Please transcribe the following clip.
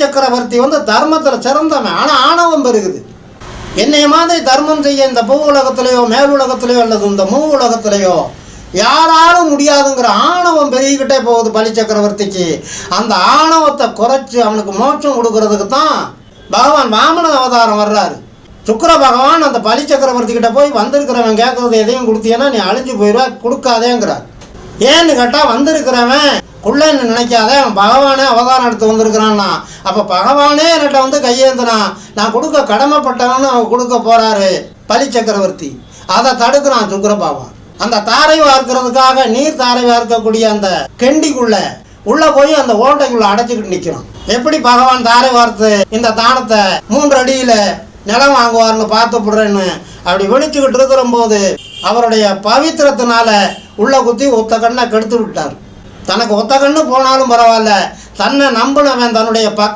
சக்கரவர்த்தி தர்மத்தில் சிறந்தவன். ஆனால் ஆணவம் பெருகுது. என்னைய மாதிரி தர்மம் செய்ய இந்த பூ உலகத்திலேயோ மேல் உலகத்திலேயோ அல்லது இந்த மூ உலகத்திலேயோ யாராலும் முடியாதுங்கிற ஆணவம் பெருகிக்கிட்டே போகுது பலி சக்கரவர்த்திக்கு. அந்த ஆணவத்தை குறைச்சி அவனுக்கு மோட்சம் கொடுக்கறதுக்கு தான் பகவான் வாமன அவதாரம் வர்றாரு. சுக்கிர பகவான் அந்த பலி சக்கரவர்த்தி கிட்ட போய் வந்திருக்கிறவன் கேட்கறது எதையும் கொடுத்தீங்கன்னா நீ அழிஞ்சு போயிடுவா, கொடுக்காதேங்கிறார். ஏன்னு கேட்டால் வந்திருக்கிறவன் குள்ளன்னு நினைக்காத, அவன் பகவானே அவதாரம் எடுத்து வந்திருக்கிறான்னா, அப்போ பகவானே என்கிட்ட கையேந்தினா நான் கொடுக்க கடமைப்பட்டவன்னு அவன் கொடுக்க போகிறாரு பலி சக்கரவர்த்தி. அதை தடுக்கிறான் சுக்கிர பகவான். அந்த தாரை வார்க்கிறதுக்காக நீர் தாரை வார்க்கக்கூடிய அந்த கெண்டிக்குள்ள உள்ளே போய் அந்த ஓட்டைக்குள்ளே அடைச்சிக்கிட்டு நிற்கிறான். எப்படி பகவான் தாரை வார்த்து இந்த தானத்தை 3 அடியில் நிலம் வாங்குவார்னு பார்த்துப்படுறேன்னு அப்படி விழிச்சுக்கிட்டு இருக்கிற போது அவருடைய பவித்திரத்தினால உள்ள குத்தி ஒத்த கண்ணை கெடுத்து விட்டார். தனக்கு ஒத்த கண்ணு போனாலும் பரவாயில்ல, தன்னை நம்பினவன் தன்னுடைய